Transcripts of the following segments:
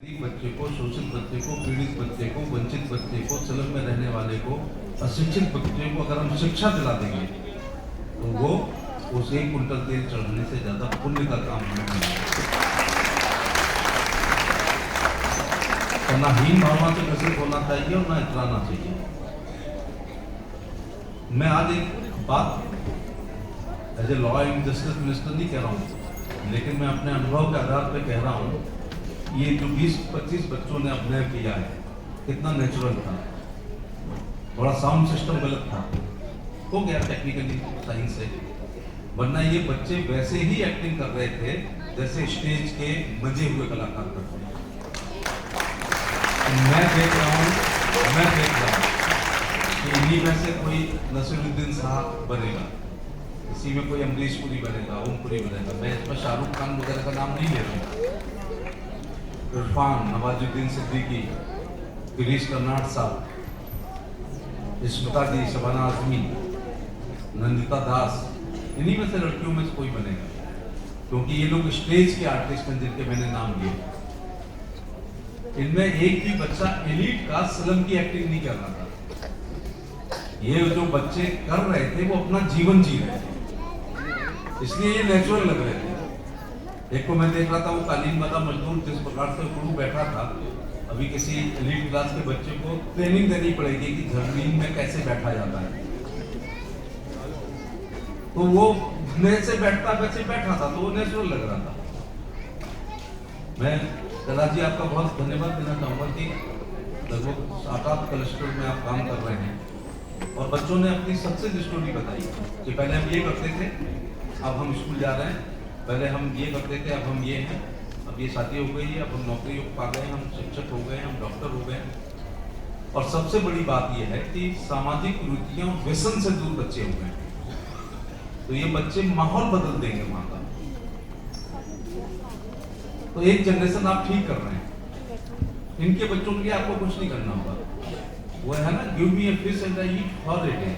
बच्चे को, शोषित बच्चे को, पीड़ित बच्चे को, वंचित बच्चे को, चलन में रहने वाले को, अशिक्षित बच्चे को अगर हम शिक्षा दिला देंगे तो वो उस 1 कुंटल तेल चढ़ाने से ज्यादा पुण्य का काम हमें तो ना हीन भावना से ग्रसित होना चाहिए और ना इतराना चाहिए। मैं आज एक बात as a law and justice minister नहीं कह रहा हूँ, लेकिन मैं अपने अनुभव के आधार पर कह रहा हूँ। ये जो 20-25 बच्चों ने अभिनय किया है कितना नेचुरल था, थोड़ा साउंड सिस्टम गलत था, हो गया टेक्निकली साइंस से, वरना ये बच्चे वैसे ही एक्टिंग कर रहे थे जैसे स्टेज के मजे हुए कलाकार करते हैं। मैं देख रहा हूँ कि इन्हीं में से कोई नसीरुद्दीन साहब बनेगा, इसी में कोई अमरीश पुरी बनेगा, ओम पुरी बनेगा। मैं इसमें शाहरुख खान वगैरह का नाम नहीं ले रहा हूँ। इरफान, नवाजुद्दीन सिद्दीकी, गिरीश कर्नाड साहब, स्मिता जी, शबाना आजमी, नंदिता दास, इन्हीं में से लड़कियों में से कोई बनेगा, क्योंकि ये लोग स्टेज के आर्टिस्ट हैं जिनके मैंने नाम लिए। इनमें एक भी बच्चा एलीट का सलम की एक्टिंग नहीं कर रहा था। ये जो बच्चे कर रहे थे वो अपना जीवन जी रहे थे, इसलिए ये नेचुरल लग रहे थे। एक को मैं देख रहा था, वो कालीन वाला मजदूर जिस प्रकार से उकड़ू बैठा था, अभी किसी एलीट क्लास के बच्चे को ट्रेनिंग देनी पड़ेगी कि जमीन में कैसे बैठा जाता है, तो वो वैसे बैठता वैसे बैठा था, तो वो नेचुरल लग रहा था। मैं कला जी आपका बहुत धन्यवाद देना चाहूँगा कि लगभग 7-8 क्लस्टर में आप काम कर रहे हैं और बच्चों ने अपनी सक्सेस स्टोरी बताई कि पहले हम ये करते थे, अब हम स्कूल जा रहे हैं, पहले हम ये करते थे, अब हम ये हैं, अब ये शादी हो गई है, अब हम नौकरी पा गए, हम शिक्षक हो गए, हम डॉक्टर हो गए। और सबसे बड़ी बात यह है कि सामाजिक रुचियां व्यसन से दूर बच्चे हो गए, तो ये बच्चे माहौल बदल देंगे वहां का। तो एक जनरेशन आप ठीक कर रहे हैं। इनके बच्चों के लिए आपको कुछ नहीं करना होगा, वो है ना, give me a fish and I eat for a day,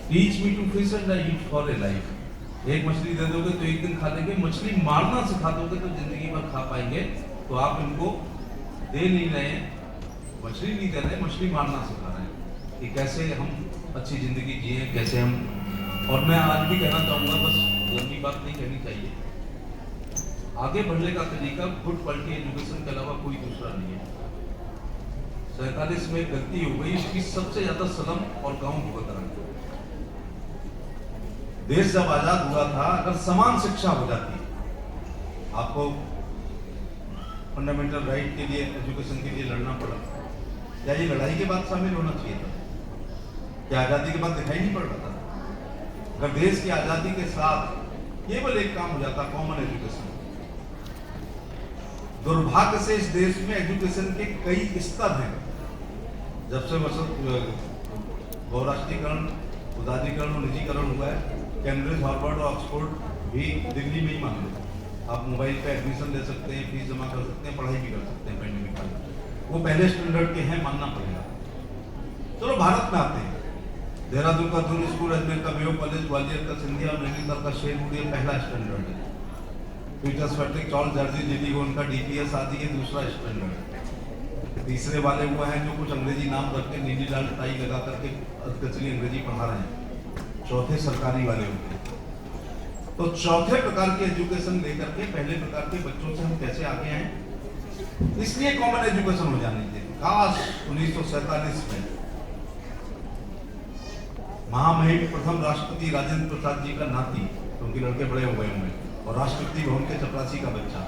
teach me to fish and I eat for a life. एक मछली दे दोगे तो एक दिन खा लेंगे, मछली मारना सिखा दोगे तो जिंदगी भर खा पाएंगे। तो आप इनको दे नहीं रहे, मछली नहीं दे रहे, मछली मारना सिखा रहे हैं कि कैसे हम अच्छी जिंदगी जिए, कैसे हम। और मैं आज भी कहना चाहूंगा, बस लंबी बात नहीं कहनी चाहिए, आगे बढ़ने का तरीका गुड क्वालिटी एजुकेशन के अलावा कोई दूसरा नहीं है। 47 में गलती हो गई, इसकी सबसे ज्यादा सलम और गांव भुगत रहा है। देश जब आजाद हुआ था, अगर समान शिक्षा हो जाती, आपको फंडामेंटल राइट के लिए, एजुकेशन के लिए लड़ना पड़ा, क्या ये लड़ाई के बाद शामिल होना चाहिए था? क्या आजादी के बाद दिखाई नहीं पड़ रहा था? अगर देश की आजादी के साथ केवल एक काम हो जाता, कॉमन एजुकेशन। दुर्भाग्य से इस देश में एजुकेशन के कई स्तर हैं। जब से बहुराष्ट्रीयकरण, उदारीकरण और निजीकरण हुआ है, कैम्ब्रिज, हार्वर्ड और ऑक्सफोर्ड भी दिल्ली में ही मान लो। आप मोबाइल पे एडमिशन ले सकते हैं, फीस जमा कर सकते हैं, पढ़ाई भी कर सकते हैं पैंडेमिक में। वो पहले स्टैंडर्ड के हैं, मानना पड़ेगा। चलो भारत में आते हैं। देहरादून का दून स्कूल, अजमेर का मेयो कॉलेज, ग्वालियर का सिंधिया और नैनीताल का शेरवुड पहला स्टैंडर्ड है। पीटर्स पैट्रिक, चार्ल्स जर्जी, दिल्ली को उनका डीपीएस आदि ये दूसरा स्टैंडर्ड है। तीसरे वाले वो हैं जो कुछ अंग्रेजी नाम रख के नीली लाल टाई लगा करके अधकचरी अंग्रेजी पढ़ा रहे हैं। चौथे सरकारी वाले होते हैं। तो चौथे प्रकार की एजुकेशन लेकर के पहले प्रकार के बच्चों से हम कैसे आगे आए, इसलिए कॉमन एजुकेशन हो जानी चाहिए। काश 1947 में महामहिम प्रथम राष्ट्रपति राजेंद्र प्रसाद जी का नाती, क्योंकि लड़के बड़े हो गए होंगे, और राष्ट्रपति भवन के चपरासी का बच्चा,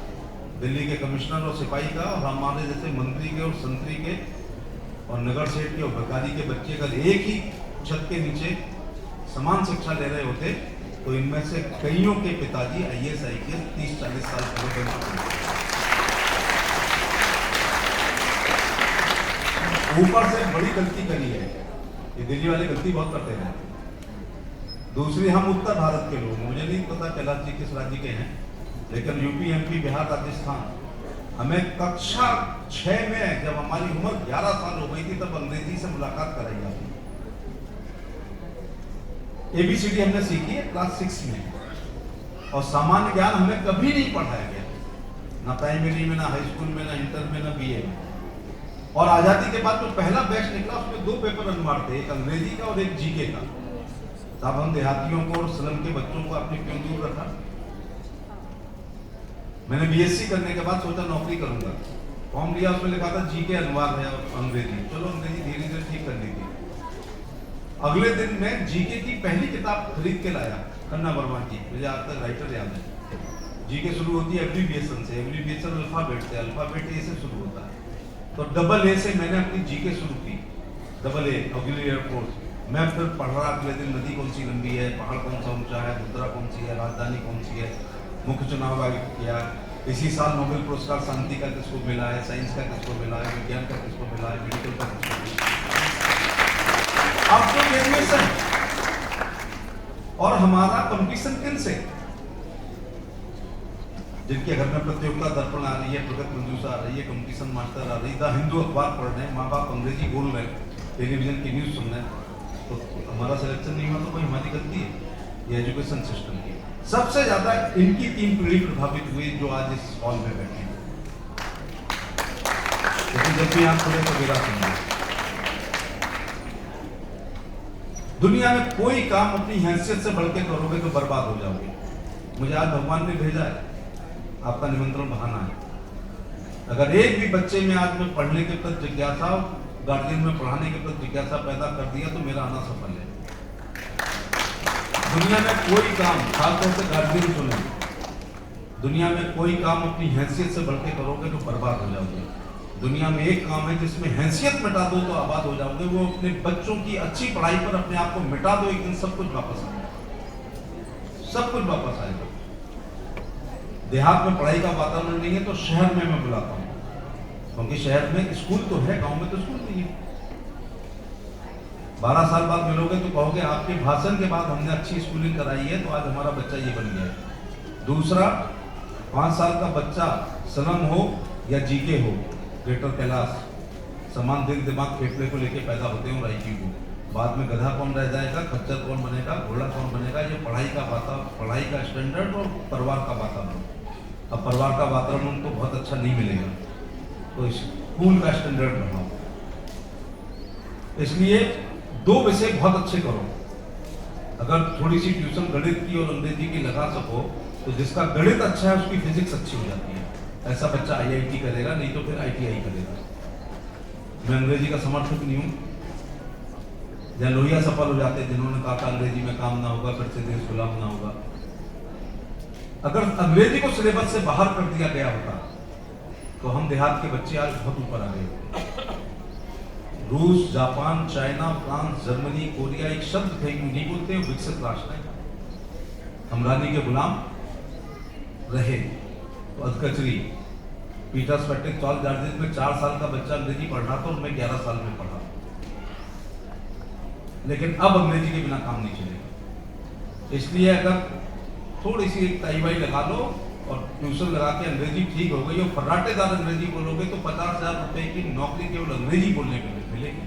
दिल्ली के कमिश्नर और सिपाही का, और हमारे जैसे मंत्री के और संतरी के और नगर सेठ के और भिखारी के बच्चे का एक ही छत के नीचे समान शिक्षा ले रहे होते, तो इनमें से कईयों के पिताजी IAS IPS 30-40 साल पहले बन चुके। ऊपर से बड़ी गलती करी है, ये दिल्ली वाले गलती बहुत करते हैं। दूसरी, हम उत्तर भारत के लोग, मुझे नहीं पता कैलाश जी किस राज्य के हैं, लेकिन यूपी, MP, बिहार, राजस्थान, हमें कक्षा 6 में जब हमारी उम्र 11 साल हो गई थी, तब अंग्रेजी से मुलाकात कराई जाती। ABCD हमने सीखी है क्लास 6 में, और सामान्य ज्ञान हमें कभी नहीं पढ़ाया गया। ना प्राइमरी में, ना हाई स्कूल में, ना इंटर में, ना बीए में। और आजादी के बाद जो पहला बैच निकला उसमें 2 पेपर अनिवार्य थे, एक अंग्रेजी का और एक जीके का। तब हम देहातियों को और स्लम के बच्चों को अपने क्यों दूर रखा। मैंने बीएससी करने के बाद सोचा नौकरी करूंगा, फॉर्म लिया, उसमें लिखा था जीके अनिवार्य है और अंग्रेजी। चलो अंग्रेजी धीरे धीरे ठीक कर ली थी। अगले दिन मैं जीके की पहली किताब खरीद के लाया, खन्ना वर्मा की, मुझे आज तक राइटर याद है। जीके शुरू होती है एब्रीविएशन से, एब्रीविएशन अल्फाबेट से, अल्फाबेट ए से शुरू होता है। तो डबल ए से मैंने अपनी जीके शुरू की, डबल ए ऑक्सिलरी एयरफोर्स। मैं फिर पढ़ रहा अगले दिन, नदी कौन सी लंबी है, पहाड़ कौन सा ऊंचा है, मुद्रा कौन सी है, राजधानी कौन सी है, मुख्य चुनाव आयोग किया। इसी साल नोबेल पुरस्कार शांति का किसको मिला है, साइंस का किसको मिला है, विज्ञान का किसको मिला है, मेडिकल का किसको मिला है। अब तो ग्रेजुएशन और हमारा कंपटीशन किन से, जिनके घर में प्रतियोगिता दर्पण आ रही है, प्रगत मंजूषा आ रही है, कंपटीशन मास्टर आ रही है, द हिंदू अखबार पढ़ रहे हैं, माँ बाप अंग्रेजी बोल रहे हैं, टेलीविजन की न्यूज सुन रहे हैं, तो हमारा सिलेक्शन नहीं हुआ तो कोई हमारी गलती है, ये एजुकेशन सिस्टम की। सबसे ज्यादा इनकी 3 पीढ़ी प्रभावित हुई जो आज इस हॉल में बैठे हैं। लेकिन जब भी आप खुले तो मेरा सुनिए, दुनिया में कोई काम अपनी हैसियत से बढ़ के करोगे तो बर्बाद हो जाओगे। मुझे आज भगवान ने भेजा है, आपका निमंत्रण बहाना है। अगर एक भी बच्चे में आज में पढ़ने के प्रति जिज्ञासा, गार्जियन में पढ़ाने के प्रति जिज्ञासा पैदा कर दिया तो मेरा आना सफल है। दुनिया में कोई काम, खासतौर से गार्जियन सुने, दुनिया में कोई काम अपनी हैसियत से बढ़ के करोगे तो बर्बाद हो जाओगे। दुनिया में एक काम है जिसमें हैसियत मिटा दो तो आबाद हो जाओगे, वो अपने बच्चों की अच्छी पढ़ाई पर अपने आप को मिटा दो, एक दिन सब कुछ वापस आएगा, सब कुछ वापस आएगा। देहात में पढ़ाई का वातावरण नहीं है तो शहर में मैं बुलाता हूँ, क्योंकि शहर में स्कूल तो है, गांव में तो स्कूल नहीं है। 12 साल बाद मिलोगे तो कहोगे आपके भाषण के बाद हमने अच्छी स्कूलिंग कराई है तो आज हमारा बच्चा ये बन गया है। दूसरा, 5 साल का बच्चा सनम हो या जीके हो, ग्रेटर कैलाश, समान दिल दिमाग फेफड़े को लेके पैदा होते हैं और आईक्यू को। बाद में गधा कौन रह जाएगा, खच्चर कौन बनेगा, घोड़ा कौन बनेगा, ये पढ़ाई का वातावरण, पढ़ाई का स्टैंडर्ड और परिवार का वातावरण। अब परिवार का वातावरण तो बहुत अच्छा नहीं मिलेगा, तो स्कूल का स्टैंडर्ड बनाओ। इसलिए 2 विषय बहुत अच्छे करो। अगर थोड़ी सी ट्यूशन गणित की और अंग्रेजी की लगा सको तो जिसका गणित अच्छा है उसकी फिजिक्स अच्छी हो जाती है। ऐसा बच्चा IIT करेगा, नहीं तो फिर ITI करेगा। मैं अंग्रेजी का समर्थक नहीं हूँ। जहाँ लोहिया सफल हो जाते जिन्होंने कहा था अंग्रेजी में काम ना होगा, फिर से देश गुलाम ना होगा। अगर अंग्रेजी को सिलेबस से बाहर कर दिया गया होता तो हम देहात के बच्चे आज बहुत ऊपर आ गए। रूस, Japan, China, France, Germany, Korea, एक शब्द थे नहीं बोलते, विकसित राष्ट्र है। हम रानी के गुलाम रहे तो अधकचरी पीटर्स पैट्रिक चार्ल्स डार्विन में 4 साल का बच्चा अंग्रेजी पढ़ रहा था और मैं 11 साल में पढ़ा। लेकिन अब अंग्रेजी के बिना काम नहीं चलेगा। इसलिए अगर थोड़ी सी टाई वाई लगा लो और ट्यूशन लगा के अंग्रेजी ठीक हो गई और फर्राटेदार अंग्रेजी बोलोगे तो 50,000 रुपए की नौकरी केवल अंग्रेजी बोलने के लिए मिलेगी।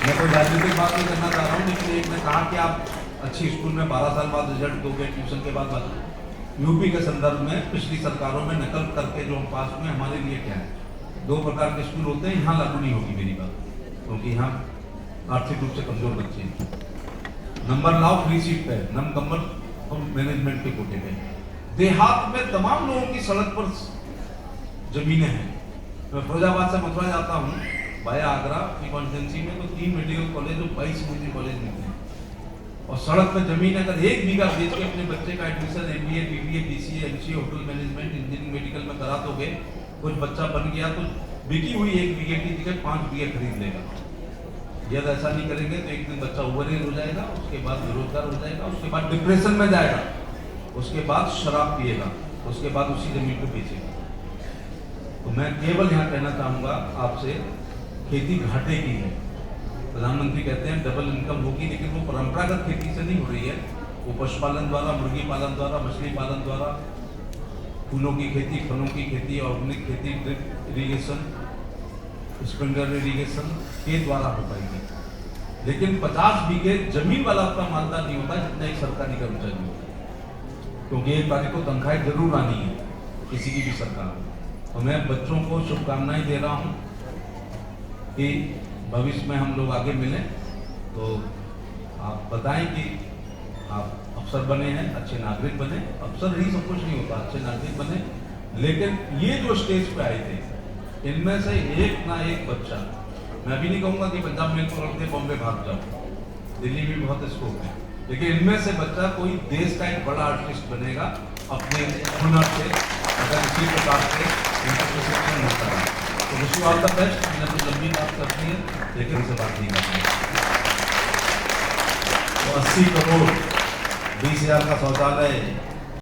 मैं कोई राजनीतिक बात नहीं करना चाह रहा हूँ, लेकिन एक ने कहा कि आप अच्छी स्कूल में 12 साल बाद रिजल्ट दोगे, ट्यूशन के बाद यूपी के संदर्भ में पिछली सरकारों में नकल करके जो हम पास हुए, हमारे लिए क्या है? 2 प्रकार के स्कूल होते हैं, यहाँ लागू नहीं होगी मेरी बात, क्योंकि यहाँ आर्थिक रूप से कमजोर बच्चे हैं। नंबर लाओ फ्री सीट पे, नंबर मैनेजमेंट के कोटे पे। देहात में तमाम लोगों की सड़क पर जमीनें हैं। मैं फिरोजाबाद से मथुरा जाता हूँ भाया आगरा की कॉन्स्टिट्यूंसी में, तो 3 मेडिकल कॉलेज और 22 इंजीनियरिंग कॉलेज निकले और सड़क पर जमीन अगर 1 बीघा बेच के अपने बच्चे का admission MBA, BBA, BCA, MCA, hotel management, engineering, medical में करा दोगे, कुछ बच्चा बन गया तो बिकी हुई 1 बीघे की जगह 5 बीघे खरीद लेगा। यदि ऐसा नहीं करेंगे तो एक दिन बच्चा ओवरएज हो जाएगा, उसके बाद बेरोजगार हो जाएगा, उसके बाद डिप्रेशन में जाएगा, उसके बाद शराब पिएगा, उसके बाद उसी जमीन को बेचेगा। तो मैं केवल यहाँ कहना चाहूँगा आपसे, खेती घाटे की है। प्रधानमंत्री कहते हैं डबल इनकम होगी, लेकिन वो परंपरागत खेती से नहीं हो रही है, वो पशुपालन द्वारा, मुर्गी पालन द्वारा, मछली पालन द्वारा, फूलों की खेती, फलों की खेती, ऑर्गेनिक खेती, ड्रिप इरीगेशन, स्प्रिंकलर इरीगेशन के द्वारा हो पाएगी। लेकिन 50 बीघे जमीन वाला उतना मालदार नहीं होता जितना एक सरकारी कर्मचारी होता है। क्योंकि 1 तारीख को तनख्वाहें जरूर आनी है किसी की भी सरकार। तो मैं बच्चों को शुभकामनाएं दे रहा हूँ कि भविष्य में हम लोग आगे मिलें। तो आप बताएं कि आप अफसर बने हैं, अच्छे नागरिक बने। अफसर ही सब कुछ नहीं होता, अच्छे नागरिक बने। लेकिन ये जो स्टेज पे आए थे, इनमें से एक ना एक बच्चा, मैं भी नहीं कहूँगा कि पंजाब मेल को लड़के बॉम्बे भाग जाओ, दिल्ली में बहुत स्कोप है, लेकिन इनमें से बच्चा कोई देश का एक बड़ा आर्टिस्ट बनेगा अपने हुनर से, अगर इसी प्रकार से इनका प्रशिक्षण होता है। तो wish you all the best. मैंने तो लंबी बात करती है, लेकिन उसे बात नहीं करनी है। तो 80 करोड़ 20,000 का शौचालय